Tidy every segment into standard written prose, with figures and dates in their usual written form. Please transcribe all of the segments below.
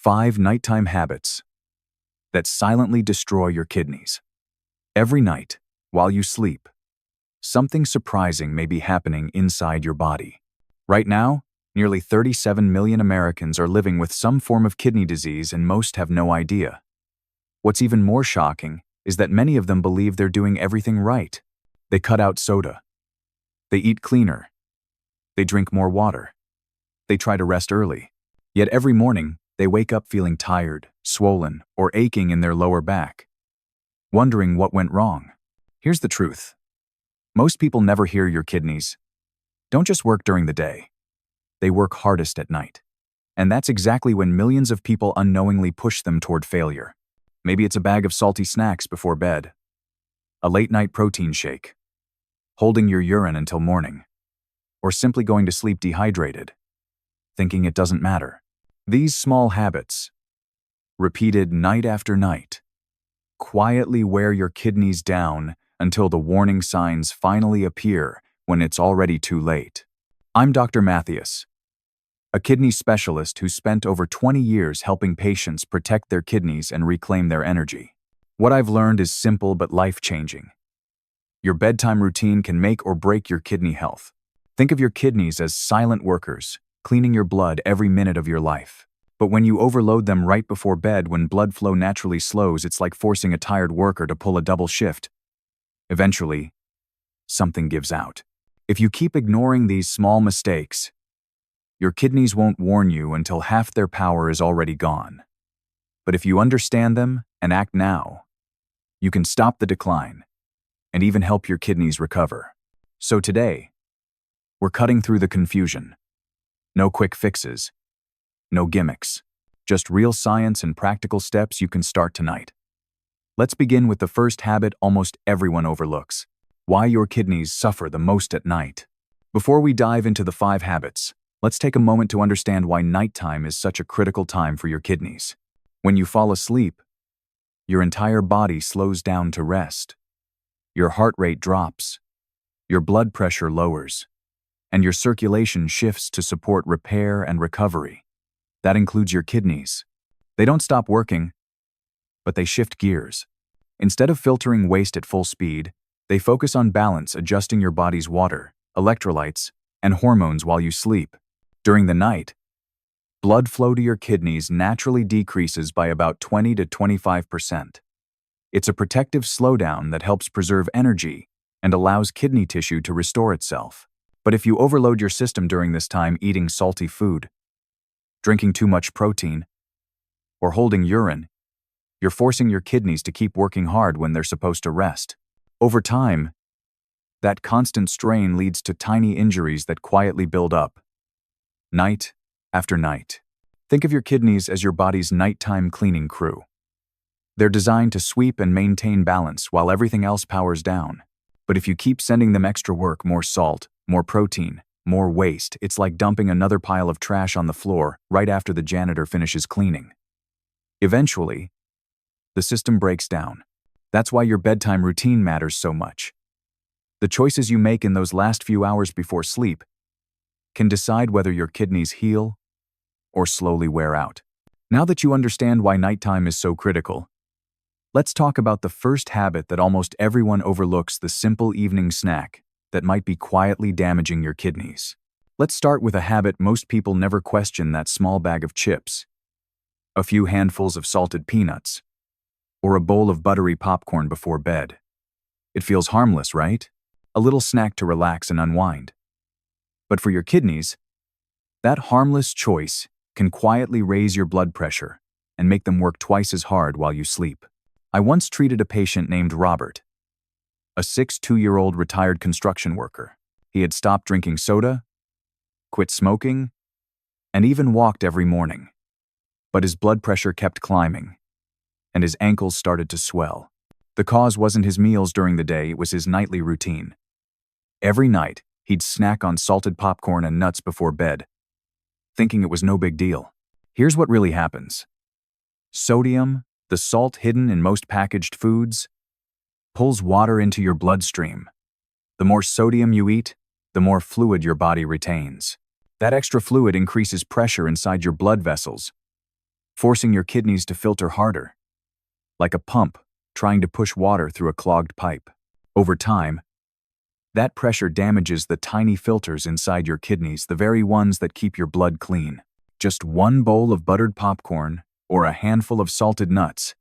5 nighttime habits that silently destroy your kidneys. Every night, while you sleep, something surprising may be happening inside your body. Right now, nearly 37 million Americans are living with some form of kidney disease and most have no idea. What's even more shocking is that many of them believe they're doing everything right. They cut out soda. They eat cleaner. They drink more water. They try to rest early. Yet every morning, they wake up feeling tired, swollen, or aching in their lower back, wondering what went wrong. Here's the truth. Most people never hear your kidneys don't just work during the day. They work hardest at night. And that's exactly when millions of people unknowingly push them toward failure. Maybe it's a bag of salty snacks before bed, a late-night protein shake, holding your urine until morning, or simply going to sleep dehydrated, thinking it doesn't matter. These small habits, repeated night after night, quietly wear your kidneys down until the warning signs finally appear when it's already too late. I'm Dr. Mattheus, a kidney specialist who spent over 20 years helping patients protect their kidneys and reclaim their energy. What I've learned is simple but life-changing. Your bedtime routine can make or break your kidney health. Think of your kidneys as silent workers, cleaning your blood every minute of your life. But when you overload them right before bed when blood flow naturally slows, it's like forcing a tired worker to pull a double shift. Eventually, something gives out. If you keep ignoring these small mistakes, your kidneys won't warn you until half their power is already gone. But if you understand them and act now, you can stop the decline and even help your kidneys recover. So today, we're cutting through the confusion. No quick fixes, no gimmicks, just real science and practical steps you can start tonight. Let's begin with the first habit almost everyone overlooks: why your kidneys suffer the most at night. Before we dive into the 5 habits, let's take a moment to understand why nighttime is such a critical time for your kidneys. When you fall asleep, your entire body slows down to rest. Your heart rate drops, your blood pressure lowers, and your circulation shifts to support repair and recovery. That includes your kidneys. They don't stop working, but they shift gears. Instead of filtering waste at full speed, they focus on balance, adjusting your body's water, electrolytes, and hormones while you sleep. During the night, blood flow to your kidneys naturally decreases by about 20 to 25%. It's a protective slowdown that helps preserve energy and allows kidney tissue to restore itself. But if you overload your system during this time, eating salty food, drinking too much protein, or holding urine, you're forcing your kidneys to keep working hard when they're supposed to rest. Over time, that constant strain leads to tiny injuries that quietly build up, night after night. Think of your kidneys as your body's nighttime cleaning crew. They're designed to sweep and maintain balance while everything else powers down. But if you keep sending them extra work, more salt, more protein, more waste, it's like dumping another pile of trash on the floor right after the janitor finishes cleaning. Eventually, the system breaks down. That's why your bedtime routine matters so much. The choices you make in those last few hours before sleep can decide whether your kidneys heal or slowly wear out. Now that you understand why nighttime is so critical, let's talk about the first habit that almost everyone overlooks: the simple evening snack that might be quietly damaging your kidneys. Let's start with a habit most people never question: that small bag of chips, a few handfuls of salted peanuts, or a bowl of buttery popcorn before bed. It feels harmless, right? A little snack to relax and unwind. But for your kidneys, that harmless choice can quietly raise your blood pressure and make them work twice as hard while you sleep. I once treated a patient named Robert, a 62-year-old retired construction worker. He had stopped drinking soda, quit smoking, and even walked every morning. But his blood pressure kept climbing, and his ankles started to swell. The cause wasn't his meals during the day, it was his nightly routine. Every night, he'd snack on salted popcorn and nuts before bed, thinking it was no big deal. Here's what really happens. Sodium, the salt hidden in most packaged foods, pulls water into your bloodstream. The more sodium you eat, the more fluid your body retains. That extra fluid increases pressure inside your blood vessels, forcing your kidneys to filter harder, like a pump trying to push water through a clogged pipe. Over time, that pressure damages the tiny filters inside your kidneys, the very ones that keep your blood clean. Just one bowl of buttered popcorn or a handful of salted nuts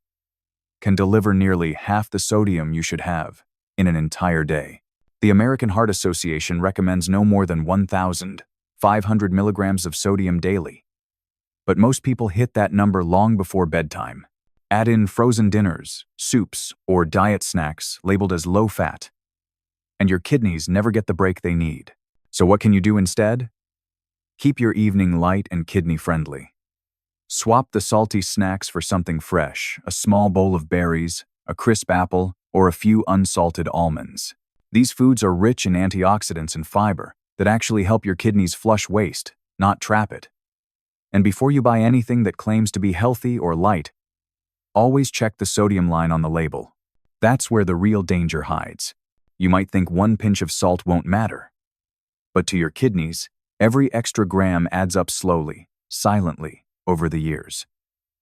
can deliver nearly half the sodium you should have in an entire day. The American Heart Association recommends no more than 1,500 milligrams of sodium daily. But most people hit that number long before bedtime. Add in frozen dinners, soups, or diet snacks labeled as low-fat, and your kidneys never get the break they need. So what can you do instead? Keep your evening light and kidney-friendly. Swap the salty snacks for something fresh, a small bowl of berries, a crisp apple, or a few unsalted almonds. These foods are rich in antioxidants and fiber that actually help your kidneys flush waste, not trap it. And before you buy anything that claims to be healthy or light, always check the sodium line on the label. That's where the real danger hides. You might think one pinch of salt won't matter. But to your kidneys, every extra gram adds up slowly, silently, over the years.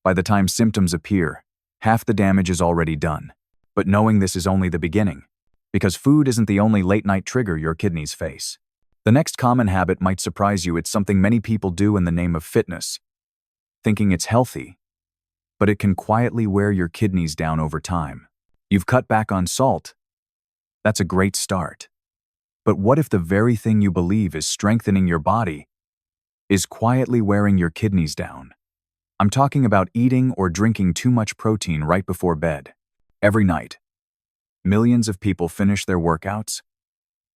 By the time symptoms appear, half the damage is already done. But knowing this is only the beginning, because food isn't the only late-night trigger your kidneys face. The next common habit might surprise you. It's something many people do in the name of fitness, thinking it's healthy, but it can quietly wear your kidneys down over time. You've cut back on salt. That's a great start. But what if the very thing you believe is strengthening your body is quietly wearing your kidneys down? I'm talking about eating or drinking too much protein right before bed. Every night, millions of people finish their workouts,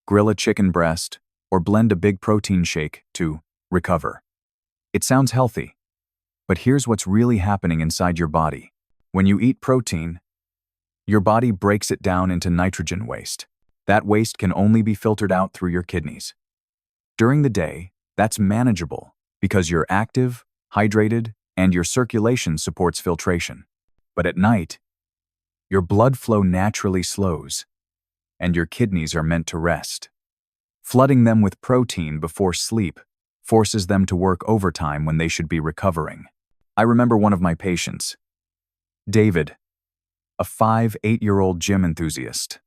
grill a chicken breast, or blend a big protein shake to recover. It sounds healthy, but here's what's really happening inside your body. When you eat protein, your body breaks it down into nitrogen waste. That waste can only be filtered out through your kidneys. During the day, that's manageable because you're active, hydrated, and your circulation supports filtration. But at night, your blood flow naturally slows, and your kidneys are meant to rest. Flooding them with protein before sleep forces them to work overtime when they should be recovering. I remember one of my patients, David, a 8-year-old gym enthusiast.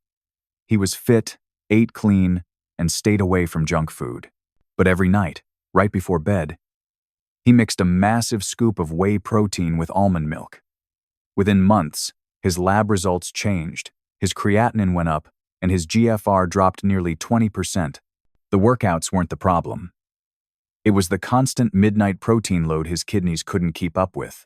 He was fit, ate clean, and stayed away from junk food. But every night, right before bed, he mixed a massive scoop of whey protein with almond milk. Within months, his lab results changed, his creatinine went up, and his GFR dropped nearly 20%. The workouts weren't the problem. It was the constant midnight protein load his kidneys couldn't keep up with.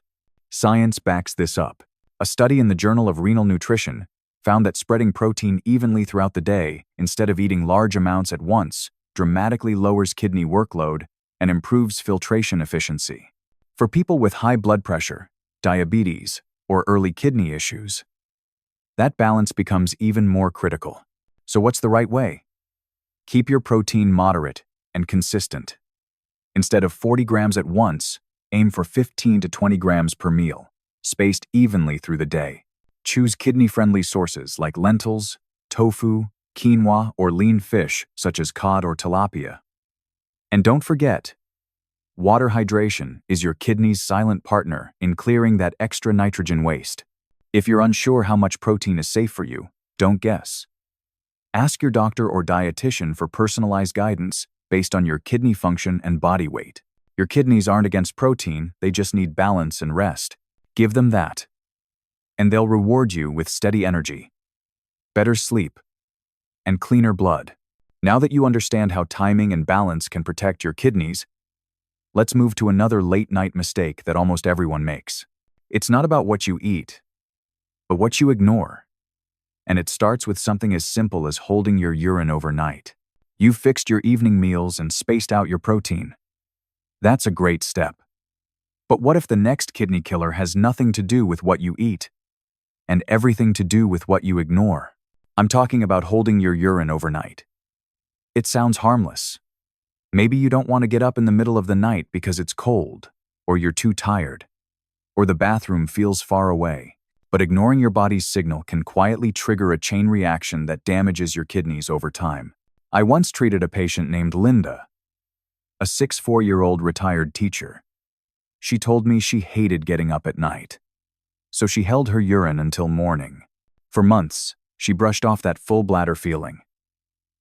Science backs this up. A study in the Journal of Renal Nutrition found that spreading protein evenly throughout the day, instead of eating large amounts at once, dramatically lowers kidney workload and improves filtration efficiency. For people with high blood pressure, diabetes, or early kidney issues, that balance becomes even more critical. So what's the right way? Keep your protein moderate and consistent. Instead of 40 grams at once, aim for 15 to 20 grams per meal, spaced evenly through the day. Choose kidney-friendly sources like lentils, tofu, quinoa, or lean fish such as cod or tilapia. And don't forget, water hydration is your kidney's silent partner in clearing that extra nitrogen waste. If you're unsure how much protein is safe for you, don't guess. Ask your doctor or dietitian for personalized guidance based on your kidney function and body weight. Your kidneys aren't against protein, they just need balance and rest. Give them that, and they'll reward you with steady energy, better sleep, and cleaner blood. Now that you understand how timing and balance can protect your kidneys, let's move to another late-night mistake that almost everyone makes. It's not about what you eat, but what you ignore. And it starts with something as simple as holding your urine overnight. You've fixed your evening meals and spaced out your protein. That's a great step. But what if the next kidney killer has nothing to do with what you eat and everything to do with what you ignore? I'm talking about holding your urine overnight. It sounds harmless. Maybe you don't want to get up in the middle of the night because it's cold, or you're too tired, or the bathroom feels far away. But ignoring your body's signal can quietly trigger a chain reaction that damages your kidneys over time. I once treated a patient named Linda, a 4-year-old retired teacher. She told me she hated getting up at night. So she held her urine until morning. For months, she brushed off that full bladder feeling.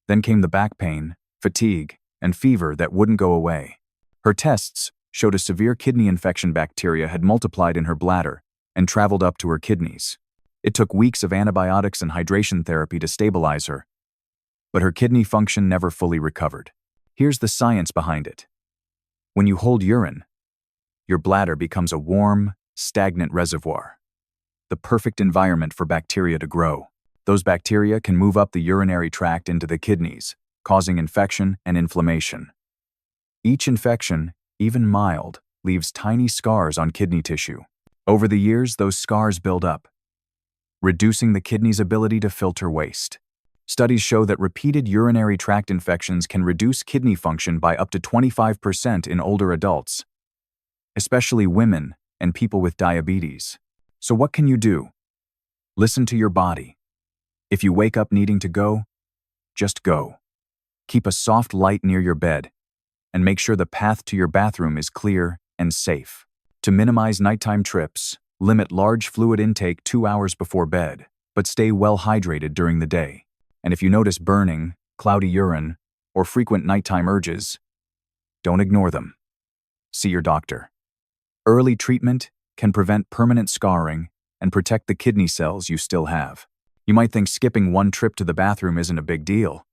Then came the back pain, fatigue, and fever that wouldn't go away. Her tests showed a severe kidney infection bacteria had multiplied in her bladder and traveled up to her kidneys. It took weeks of antibiotics and hydration therapy to stabilize her, but her kidney function never fully recovered. Here's the science behind it. When you hold urine, your bladder becomes a warm, stagnant reservoir, the perfect environment for bacteria to grow. Those bacteria can move up the urinary tract into the kidneys, causing infection and inflammation. Each infection, even mild, leaves tiny scars on kidney tissue. Over the years, those scars build up, reducing the kidney's ability to filter waste. Studies show that repeated urinary tract infections can reduce kidney function by up to 25% in older adults, especially women and people with diabetes. So what can you do? Listen to your body. If you wake up needing to go, just go. Keep a soft light near your bed, and make sure the path to your bathroom is clear and safe. To minimize nighttime trips, limit large fluid intake 2 hours before bed, but stay well hydrated during the day. And if you notice burning, cloudy urine, or frequent nighttime urges, don't ignore them. See your doctor. Early treatment can prevent permanent scarring and protect the kidney cells you still have. You might think skipping one trip to the bathroom isn't a big deal.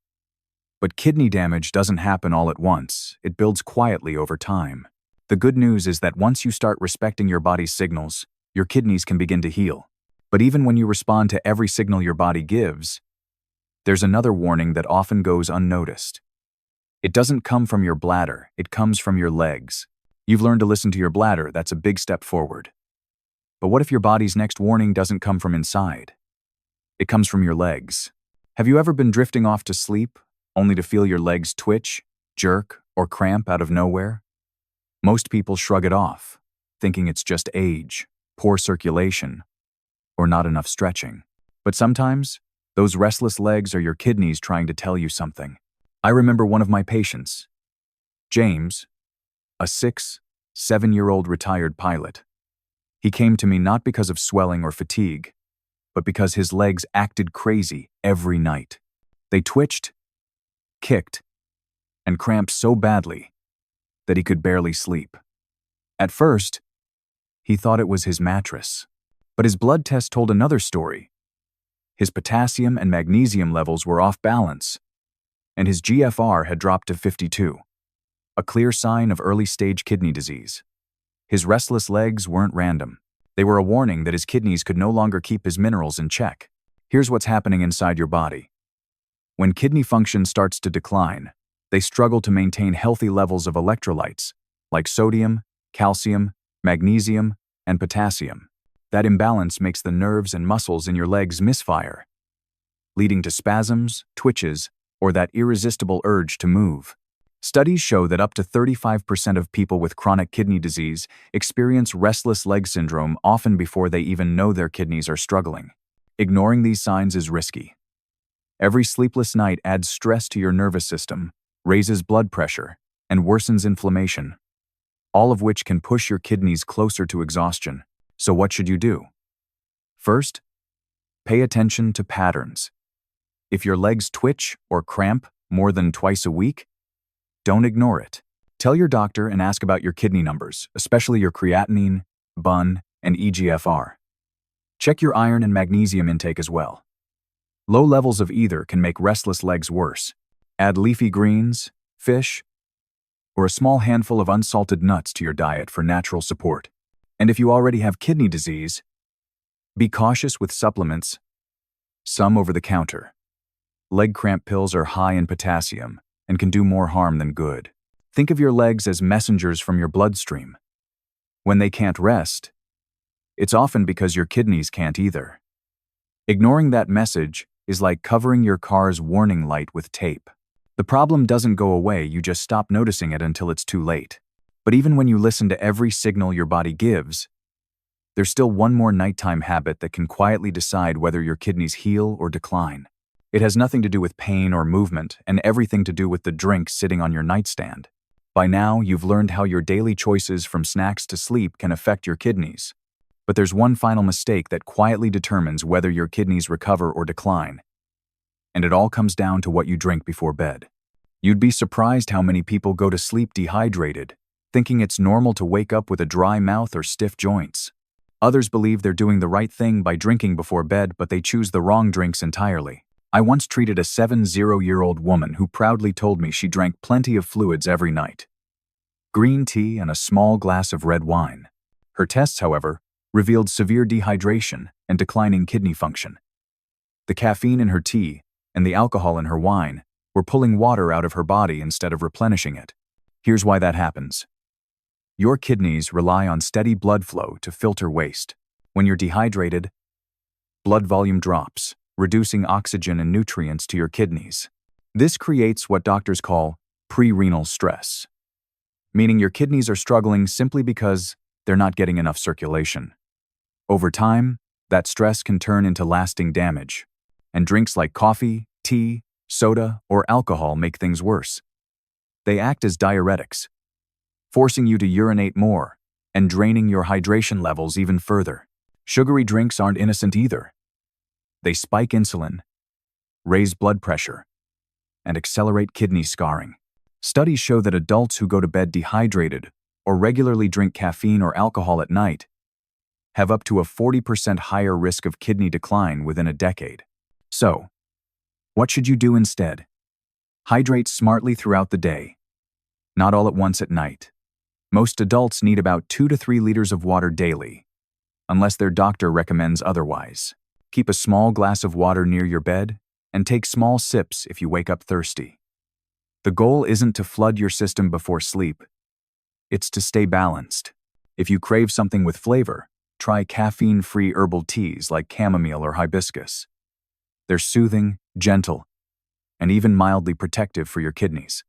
But kidney damage doesn't happen all at once. It builds quietly over time. The good news is that once you start respecting your body's signals, your kidneys can begin to heal. But even when you respond to every signal your body gives, there's another warning that often goes unnoticed. It doesn't come from your bladder, it comes from your legs. You've learned to listen to your bladder, that's a big step forward. But what if your body's next warning doesn't come from inside? It comes from your legs. Have you ever been drifting off to sleep, only to feel your legs twitch, jerk, or cramp out of nowhere? Most people shrug it off, thinking it's just age, poor circulation, or not enough stretching. But sometimes, those restless legs are your kidneys trying to tell you something. I remember one of my patients, James, a 7-year-old retired pilot. He came to me not because of swelling or fatigue, but because his legs acted crazy every night. They twitched, kicked, and cramped so badly that he could barely sleep. At first, he thought it was his mattress, but his blood test told another story. His potassium and magnesium levels were off balance, and his GFR had dropped to 52, a clear sign of early-stage kidney disease. His restless legs weren't random. They were a warning that his kidneys could no longer keep his minerals in check. Here's what's happening inside your body. When kidney function starts to decline, they struggle to maintain healthy levels of electrolytes, like sodium, calcium, magnesium, and potassium. That imbalance makes the nerves and muscles in your legs misfire, leading to spasms, twitches, or that irresistible urge to move. Studies show that up to 35% of people with chronic kidney disease experience restless leg syndrome often before they even know their kidneys are struggling. Ignoring these signs is risky. Every sleepless night adds stress to your nervous system, raises blood pressure, and worsens inflammation, all of which can push your kidneys closer to exhaustion. So what should you do? First, pay attention to patterns. If your legs twitch or cramp more than twice a week, don't ignore it. Tell your doctor and ask about your kidney numbers, especially your creatinine, BUN, and eGFR. Check your iron and magnesium intake as well. Low levels of either can make restless legs worse. Add leafy greens, fish, or a small handful of unsalted nuts to your diet for natural support. And if you already have kidney disease, be cautious with supplements, some over the counter. Leg cramp pills are high in potassium and can do more harm than good. Think of your legs as messengers from your bloodstream. When they can't rest, it's often because your kidneys can't either. Ignoring that message is like covering your car's warning light with tape. The problem doesn't go away, you just stop noticing it until it's too late. But even when you listen to every signal your body gives, there's still one more nighttime habit that can quietly decide whether your kidneys heal or decline. It has nothing to do with pain or movement and everything to do with the drink sitting on your nightstand. By now, you've learned how your daily choices from snacks to sleep can affect your kidneys. But there's one final mistake that quietly determines whether your kidneys recover or decline. And it all comes down to what you drink before bed. You'd be surprised how many people go to sleep dehydrated, thinking it's normal to wake up with a dry mouth or stiff joints. Others believe they're doing the right thing by drinking before bed, but they choose the wrong drinks entirely. I once treated a 70-year-old woman who proudly told me she drank plenty of fluids every night. Green tea and a small glass of red wine. Her tests, however, revealed severe dehydration and declining kidney function. The caffeine in her tea and the alcohol in her wine were pulling water out of her body instead of replenishing it. Here's why that happens. Your kidneys rely on steady blood flow to filter waste. When you're dehydrated, blood volume drops, reducing oxygen and nutrients to your kidneys. This creates what doctors call pre-renal stress, meaning your kidneys are struggling simply because they're not getting enough circulation. Over time, that stress can turn into lasting damage, and drinks like coffee, tea, soda, or alcohol make things worse. They act as diuretics, forcing you to urinate more and draining your hydration levels even further. Sugary drinks aren't innocent either. They spike insulin, raise blood pressure, and accelerate kidney scarring. Studies show that adults who go to bed dehydrated or regularly drink caffeine or alcohol at night have up to a 40% higher risk of kidney decline within a decade. So, what should you do instead? Hydrate smartly throughout the day, not all at once at night. Most adults need about 2 to 3 liters of water daily, unless their doctor recommends otherwise. Keep a small glass of water near your bed and take small sips if you wake up thirsty. The goal isn't to flood your system before sleep. It's to stay balanced. If you crave something with flavor, try caffeine-free herbal teas like chamomile or hibiscus. They're soothing, gentle, and even mildly protective for your kidneys.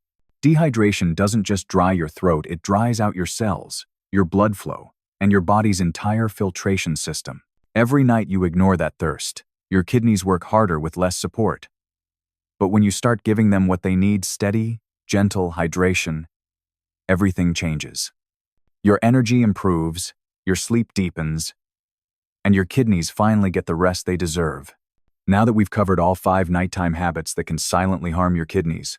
Dehydration doesn't just dry your throat, it dries out your cells, your blood flow, and your body's entire filtration system. Every night you ignore that thirst, your kidneys work harder with less support. But when you start giving them what they need, steady, gentle hydration, everything changes. Your energy improves, your sleep deepens, and your kidneys finally get the rest they deserve. Now that we've covered all 5 nighttime habits that can silently harm your kidneys,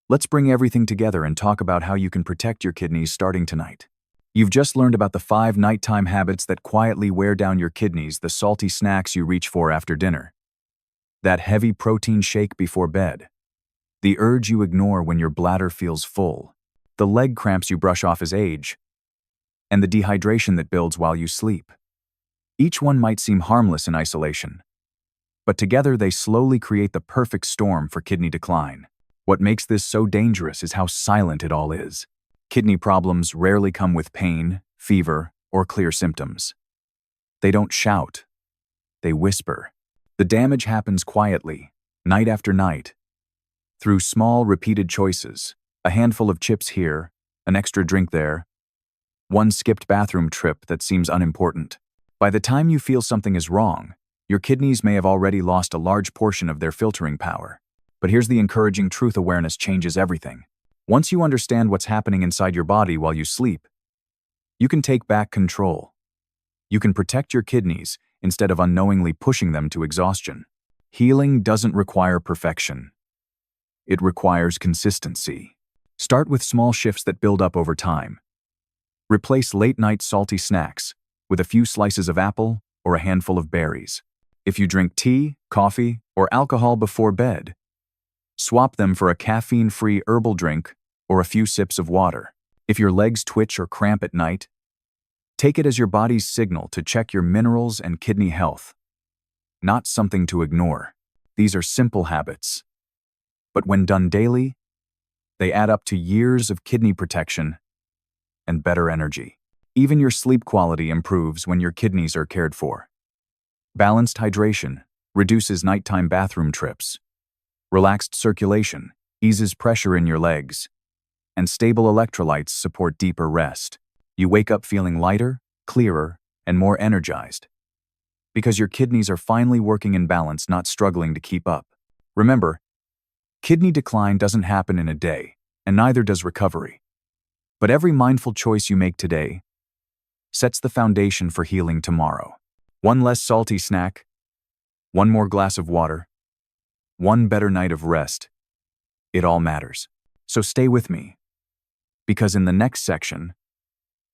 let's bring everything together and talk about how you can protect your kidneys starting tonight. You've just learned about the 5 nighttime habits that quietly wear down your kidneys, the salty snacks you reach for after dinner, that heavy protein shake before bed, the urge you ignore when your bladder feels full, the leg cramps you brush off as age, and the dehydration that builds while you sleep. Each one might seem harmless in isolation, but together they slowly create the perfect storm for kidney decline. What makes this so dangerous is how silent it all is. Kidney problems rarely come with pain, fever, or clear symptoms. They don't shout. They whisper. The damage happens quietly, night after night, through small, repeated choices. A handful of chips here, an extra drink there, one skipped bathroom trip that seems unimportant. By the time you feel something is wrong, your kidneys may have already lost a large portion of their filtering power. But here's the encouraging truth: awareness changes everything. Once you understand what's happening inside your body while you sleep, you can take back control. You can protect your kidneys instead of unknowingly pushing them to exhaustion. Healing doesn't require perfection. It requires consistency. Start with small shifts that build up over time. Replace late-night salty snacks with a few slices of apple or a handful of berries. If you drink tea, coffee, or alcohol before bed, swap them for a caffeine-free herbal drink or a few sips of water. If your legs twitch or cramp at night, take it as your body's signal to check your minerals and kidney health, not something to ignore. These are simple habits, but when done daily, they add up to years of kidney protection and better energy. Even your sleep quality improves when your kidneys are cared for. Balanced hydration reduces nighttime bathroom trips. Relaxed circulation eases pressure in your legs, and stable electrolytes support deeper rest. You wake up feeling lighter, clearer, and more energized, because your kidneys are finally working in balance, not struggling to keep up. Remember, kidney decline doesn't happen in a day, and neither does recovery. But every mindful choice you make today sets the foundation for healing tomorrow. One less salty snack, one more glass of water, one better night of rest. It all matters. So stay with me, because in the next section,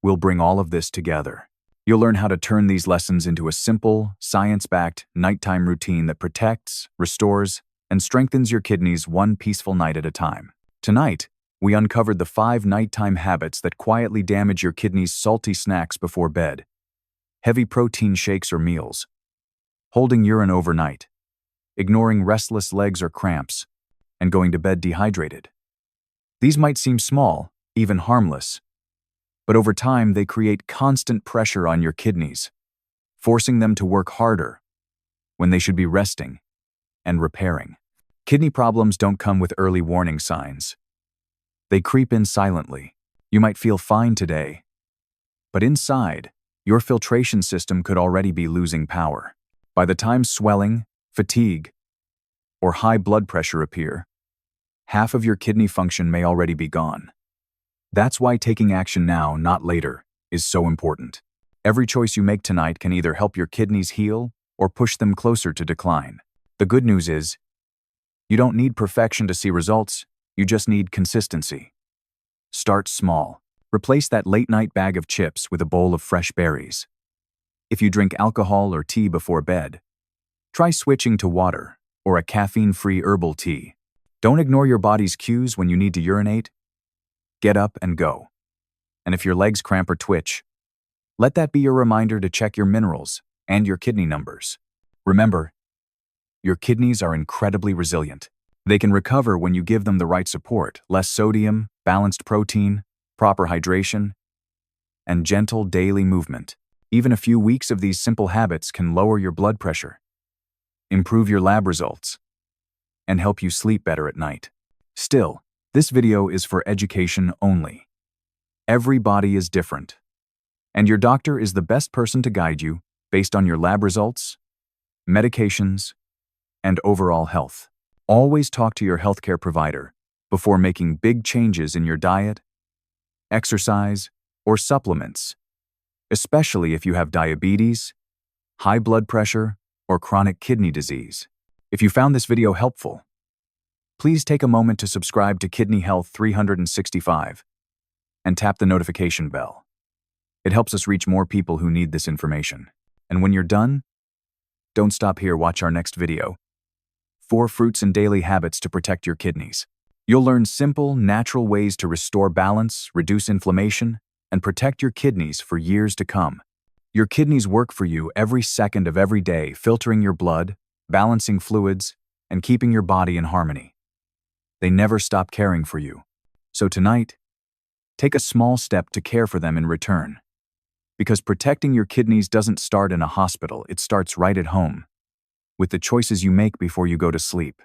we'll bring all of this together. You'll learn how to turn these lessons into a simple, science-backed nighttime routine that protects, restores, and strengthens your kidneys one peaceful night at a time. Tonight, we uncovered the 5 nighttime habits that quietly damage your kidneys: salty snacks before bed, heavy protein shakes or meals, holding urine overnight, ignoring restless legs or cramps, and going to bed dehydrated. These might seem small, even harmless, but over time they create constant pressure on your kidneys, forcing them to work harder when they should be resting and repairing. Kidney problems don't come with early warning signs. They creep in silently. You might feel fine today, but inside, your filtration system could already be losing power. By the time swelling, fatigue, or high blood pressure appear, half of your kidney function may already be gone. That's why taking action now, not later, is so important. Every choice you make tonight can either help your kidneys heal or push them closer to decline. The good news is, you don't need perfection to see results, you just need consistency. Start small. Replace that late-night bag of chips with a bowl of fresh berries. If you drink alcohol or tea before bed, try switching to water or a caffeine-free herbal tea. Don't ignore your body's cues when you need to urinate. Get up and go. And if your legs cramp or twitch, let that be your reminder to check your minerals and your kidney numbers. Remember, your kidneys are incredibly resilient. They can recover when you give them the right support: less sodium, balanced protein, proper hydration, and gentle daily movement. Even a few weeks of these simple habits can lower your blood pressure, improve your lab results, and help you sleep better at night. Still, this video is for education only. Every body is different, and your doctor is the best person to guide you based on your lab results, medications, and overall health. Always talk to your healthcare provider before making big changes in your diet, exercise, or supplements, especially if you have diabetes, high blood pressure, or chronic kidney disease. If you found this video helpful, please take a moment to subscribe to Kidney Health 365 and tap the notification bell. It helps us reach more people who need this information. And when you're done, don't stop here. Watch our next video: 4 fruits and daily habits to protect your kidneys. You'll learn simple, natural ways to restore balance, reduce inflammation, and protect your kidneys for years to come. Your kidneys work for you every second of every day, filtering your blood, balancing fluids, and keeping your body in harmony. They never stop caring for you. So tonight, take a small step to care for them in return. Because protecting your kidneys doesn't start in a hospital, it starts right at home, with the choices you make before you go to sleep.